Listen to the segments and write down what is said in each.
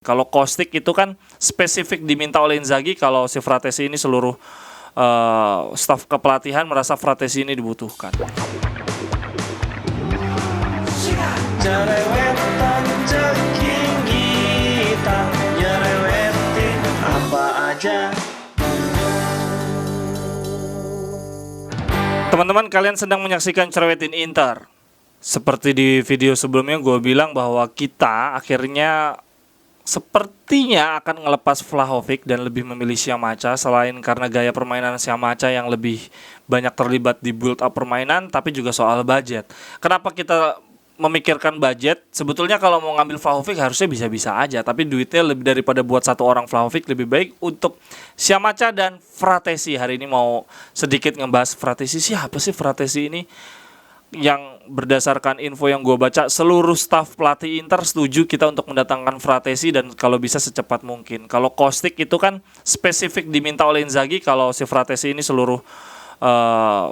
Kalau Kostic itu kan spesifik diminta oleh Inzaghi, kalau si Fratesi ini seluruh staf kepelatihan merasa Fratesi ini dibutuhkan. Jerewetan ceking kita, nyerewetin apa aja. Teman-teman, kalian sedang menyaksikan Cerewetin Inter. Seperti di video sebelumnya gue bilang bahwa kita akhirnya sepertinya akan ngelepas Vlahovic dan lebih memilih Siamaca, selain karena gaya permainan Siamaca yang lebih banyak terlibat di build up permainan, tapi juga soal budget. Kenapa kita memikirkan budget? Sebetulnya kalau mau ngambil Vlahovic harusnya bisa-bisa aja, tapi duitnya lebih daripada buat satu orang Vlahovic, lebih baik untuk Siamaca dan Fratesi. Hari ini mau sedikit ngebahas Fratesi. Siapa sih Fratesi ini? Yang berdasarkan info yang gue baca, seluruh staf pelatih Inter setuju kita untuk mendatangkan Fratesi dan kalau bisa secepat mungkin. Kalau Kostic itu kan spesifik diminta oleh Inzaghi, kalau si Fratesi ini seluruh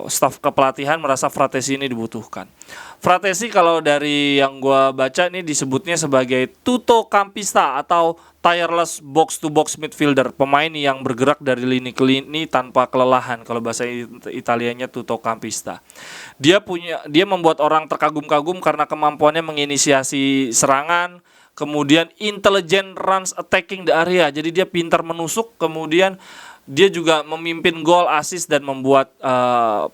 staf kepelatihan merasa Fratesi ini dibutuhkan. Fratesi kalau dari yang gue baca ini disebutnya sebagai tuttocampista atau tireless box-to-box midfielder, pemain yang bergerak dari lini ke lini tanpa kelelahan. Kalau bahasa Italianya tuttocampista. Dia membuat orang terkagum-kagum karena kemampuannya menginisiasi serangan, kemudian intelligent runs attacking the area. Jadi dia pintar menusuk, kemudian dia juga memimpin gol, assist dan membuat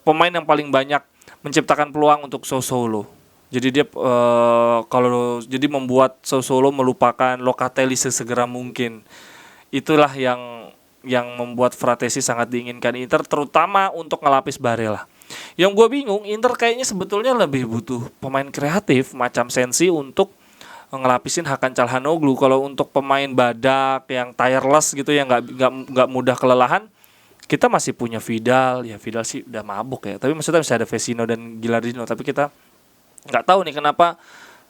pemain yang paling banyak menciptakan peluang untuk Sassuolo. Jadi dia jadi membuat Sassuolo melupakan Locatelli sesegera mungkin. Itulah yang membuat Fratesi sangat diinginkan Inter, terutama untuk ngelapis Barella. Yang gue bingung, Inter kayaknya sebetulnya lebih butuh pemain kreatif macam Sensi untuk ngelapisin Hakan Calhanoglu. Kalau untuk pemain badak yang tireless gitu, yang nggak mudah kelelahan, kita masih punya Vidal. Ya Vidal sih udah mabuk ya, tapi maksudnya masih ada Vecino dan Gilardino. Tapi kita nggak tahu nih kenapa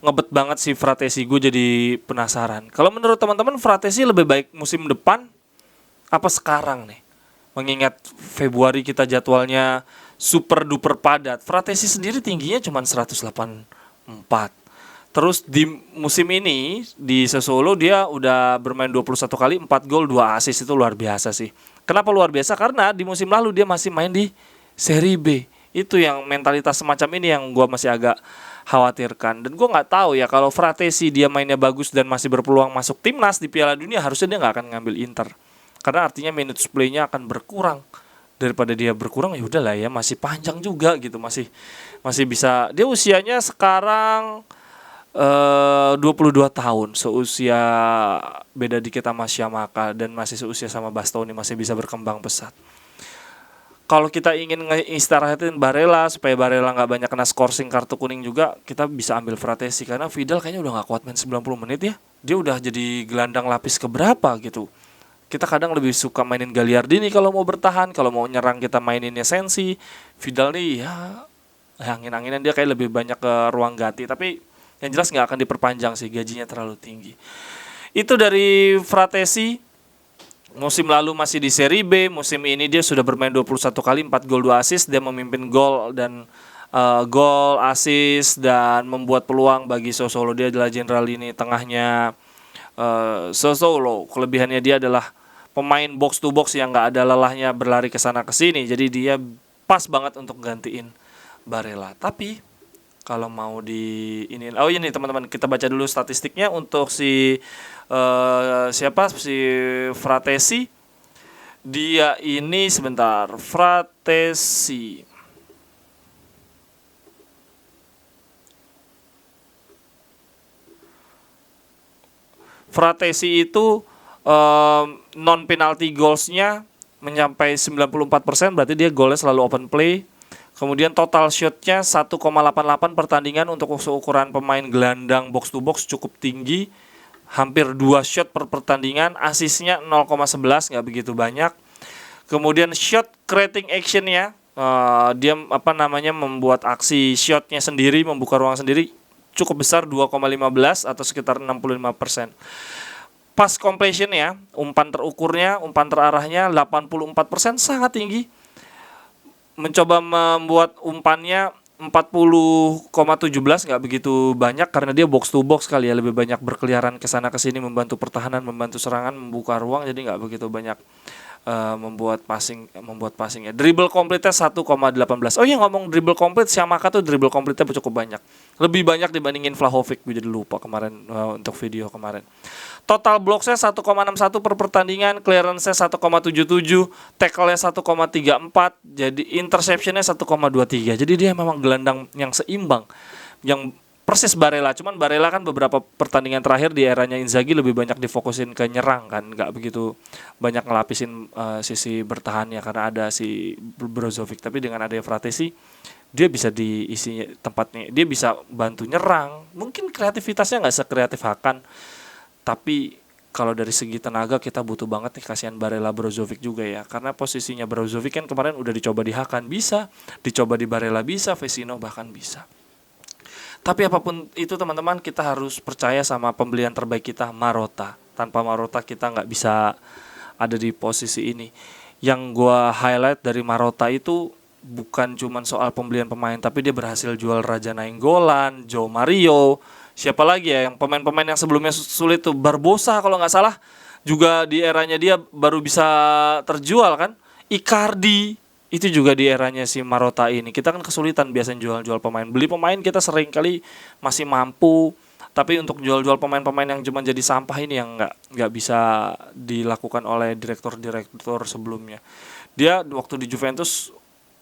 ngebet banget si Fratesi. Gue jadi penasaran. Kalau menurut teman-teman, Fratesi lebih baik musim depan apa sekarang nih? Mengingat Februari kita jadwalnya super duper padat. Fratesi sendiri tingginya cuma 184. Terus di musim ini di Sassuolo dia udah bermain 21 kali, 4 gol, 2 assist. Itu luar biasa sih. Kenapa luar biasa? Karena di musim lalu dia masih main di Serie B. Itu yang mentalitas semacam ini yang gue masih agak khawatirkan. Dan gue gak tahu ya, kalau Fratesi dia mainnya bagus dan masih berpeluang masuk timnas di Piala Dunia, harusnya dia gak akan ngambil Inter. Karena artinya minutes play-nya akan berkurang. Daripada dia berkurang, ya udahlah ya, masih panjang juga gitu, masih bisa. Dia usianya sekarang 22 tahun, seusia beda dikit sama Siamaca dan masih seusia sama Bastoni, masih bisa berkembang pesat. Kalau kita ingin istirahatin Barella supaya Barella nggak banyak kena skorsing kartu kuning juga, kita bisa ambil Fratesi karena Vidal kayaknya udah nggak kuat main 90 menit ya. Dia udah jadi gelandang lapis keberapa gitu. Kita kadang lebih suka mainin Gagliardini kalau mau bertahan, kalau mau nyerang kita maininnya Sensi. Vidal nih ya angin-anginan, dia kayak lebih banyak ke ruang ganti, tapi yang jelas nggak akan diperpanjang sih, gajinya terlalu tinggi. Itu dari Fratesi. Musim lalu masih di Serie B, musim ini dia sudah bermain 21 kali, 4 gol, 2 assist. Dia memimpin gol dan gol, assist dan membuat peluang bagi Sassuolo. Dia adalah jenderal lini tengahnya Sassuolo. Kelebihannya dia adalah pemain box to box yang nggak ada lelahnya berlari ke sana ke sini. Jadi dia pas banget untuk gantiin Barella. Tapi kalau mau di ini, oh ini teman-teman, kita baca dulu statistiknya untuk si Fratesi. Dia ini sebentar, Fratesi itu non penalty goalsnya mencapai 94%, berarti dia golnya selalu open play. Kemudian total shotnya 1,88 pertandingan. Untuk ukuran pemain gelandang box to box cukup tinggi, hampir 2 shot per pertandingan. Asisnya 0,11, nggak begitu banyak. Kemudian shot creating actionnya, dia membuat aksi shotnya sendiri, membuka ruang sendiri, cukup besar, 2,15 atau sekitar 65%. Pass completionnya, umpan terukurnya, umpan terarahnya 84%, sangat tinggi. Mencoba membuat umpannya 40,17 nggak begitu banyak karena dia box to box kali ya, lebih banyak berkeliaran ke sana ke sini membantu pertahanan, membantu serangan, membuka ruang, jadi nggak begitu banyak membuat passing ya. Dribble complete-nya 1,18. Oh iya, ngomong dribble complete, Siamaka tuh dribble complete-nya cukup banyak. Lebih banyak dibandingin Vlahovic, gue jadi lupa kemarin untuk video kemarin. Total blocks-nya 1,61 per pertandingan, clearance-nya 1,77, tackle-nya 1,34, jadi interception-nya 1,23. Jadi dia memang gelandang yang seimbang, yang persis Barella. Cuman Barella kan beberapa pertandingan terakhir di eranya Inzaghi lebih banyak difokusin ke nyerang kan, nggak begitu banyak ngelapisin sisi bertahan ya karena ada si Brozovic. Tapi dengan adanya Fratesi, dia bisa diisi tempatnya, dia bisa bantu nyerang. Mungkin kreativitasnya nggak sekreatif Hakan, tapi kalau dari segi tenaga kita butuh banget nih, kasihan Barella Brozovic juga ya. Karena posisinya Brozovic kan kemarin udah dicoba di Hakan bisa, dicoba di Barella bisa, Vecino bahkan bisa. Tapi apapun itu teman-teman, kita harus percaya sama pembelian terbaik kita, Marotta. Tanpa Marotta kita nggak bisa ada di posisi ini. Yang gua highlight dari Marotta itu bukan cuma soal pembelian pemain, tapi dia berhasil jual Raja Nainggolan, Joe Mario, siapa lagi ya yang pemain-pemain yang sebelumnya sulit tuh, Barbosa kalau nggak salah juga di eranya dia baru bisa terjual kan, Icardi itu juga di eranya si Marotta ini. Kita kan kesulitan biasanya jual-jual pemain, beli pemain kita sering kali masih mampu, tapi untuk jual-jual pemain-pemain yang cuma jadi sampah ini yang nggak bisa dilakukan oleh direktur-direktur sebelumnya. Dia waktu di Juventus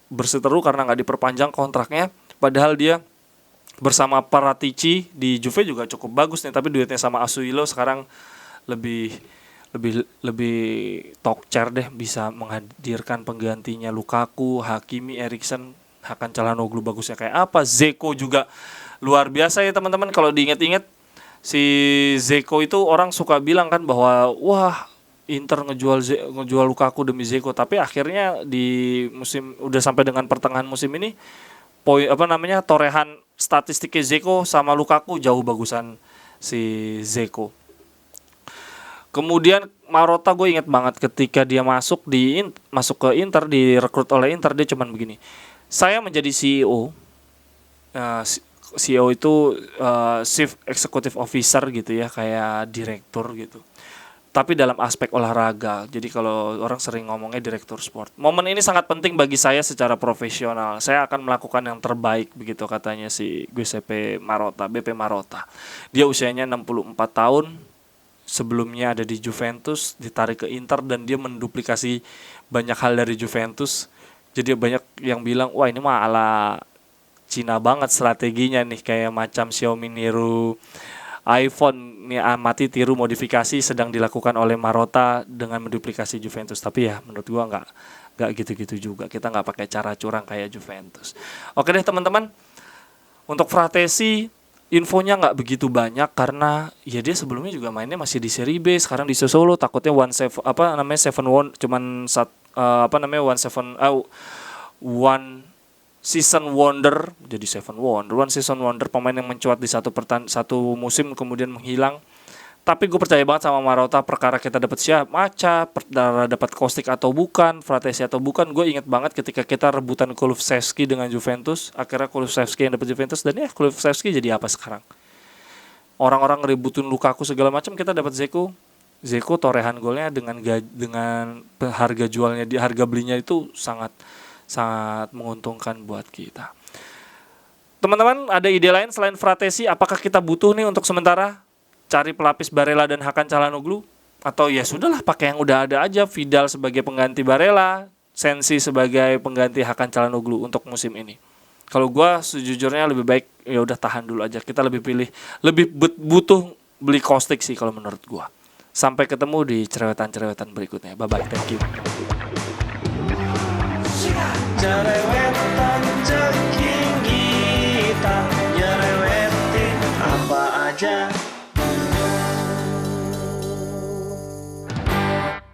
berseteru karena nggak diperpanjang kontraknya, padahal dia bersama Paratici di Juve juga cukup bagus nih, tapi duetnya sama Asuilo sekarang lebih talk chair deh, bisa menghadirkan penggantinya Lukaku, Hakimi, Eriksen, Hakan Çalhanoğlu bagusnya kayak apa, Zeko juga luar biasa ya teman-teman. Kalau diingat-ingat si Zeko itu orang suka bilang kan bahwa wah Inter ngejual Lukaku demi Zeko, tapi akhirnya di musim udah sampai dengan pertengahan musim ini torehan statistiknya Zeko sama Lukaku jauh bagusan si Zeko. Kemudian Marotta gue inget banget ketika dia masuk ke Inter, direkrut oleh Inter, dia cuman begini. Saya menjadi CEO. CEO itu Chief Executive Officer gitu ya, kayak direktur gitu. Tapi dalam aspek olahraga. Jadi kalau orang sering ngomongnya direktur sport. Momen ini sangat penting bagi saya secara profesional. Saya akan melakukan yang terbaik begitu katanya si Giuseppe Marotta, BP Marotta. Dia usianya 64 tahun. Sebelumnya ada di Juventus, ditarik ke Inter dan dia menduplikasi banyak hal dari Juventus. Jadi banyak yang bilang, wah ini mah ala Cina banget strateginya nih, kayak macam Xiaomi niru iPhone nih, amati tiru modifikasi sedang dilakukan oleh Marotta dengan menduplikasi Juventus. Tapi ya menurut gua nggak gitu-gitu juga. Kita nggak pakai cara curang kayak Juventus. Oke deh teman-teman, untuk Fratesi infonya nggak begitu banyak karena ya dia sebelumnya juga mainnya masih di Serie B, sekarang di Sassuolo, takutnya one season wonder, jadi one season wonder, pemain yang mencuat di satu musim kemudian menghilang. Tapi gue percaya banget sama Marotta, perkara kita dapat Maca, dapat Kostic atau bukan, Fratesi atau bukan. Gue inget banget ketika kita rebutan Kulusevski dengan Juventus, akhirnya Kulusevski yang dapat Juventus, dan ya Kulusevski jadi apa sekarang? Orang-orang ngeributin Lukaku segala macam, kita dapat Zeko torehan golnya dengan harga jualnya, harga belinya itu sangat menguntungkan buat kita. Teman-teman, ada ide lain selain Fratesi? Apakah kita butuh nih untuk sementara cari pelapis Barella dan Hakan Çalhanoğlu? Atau ya sudahlah pakai yang udah ada aja, Vidal sebagai pengganti Barella, Sensi sebagai pengganti Hakan Çalhanoğlu untuk musim ini? Kalau gue sejujurnya lebih baik ya udah tahan dulu aja. Kita lebih butuh beli Kostic sih kalau menurut gue. Sampai ketemu di cerewetan berikutnya. Bye bye, thank you. Cerewetan Ceki.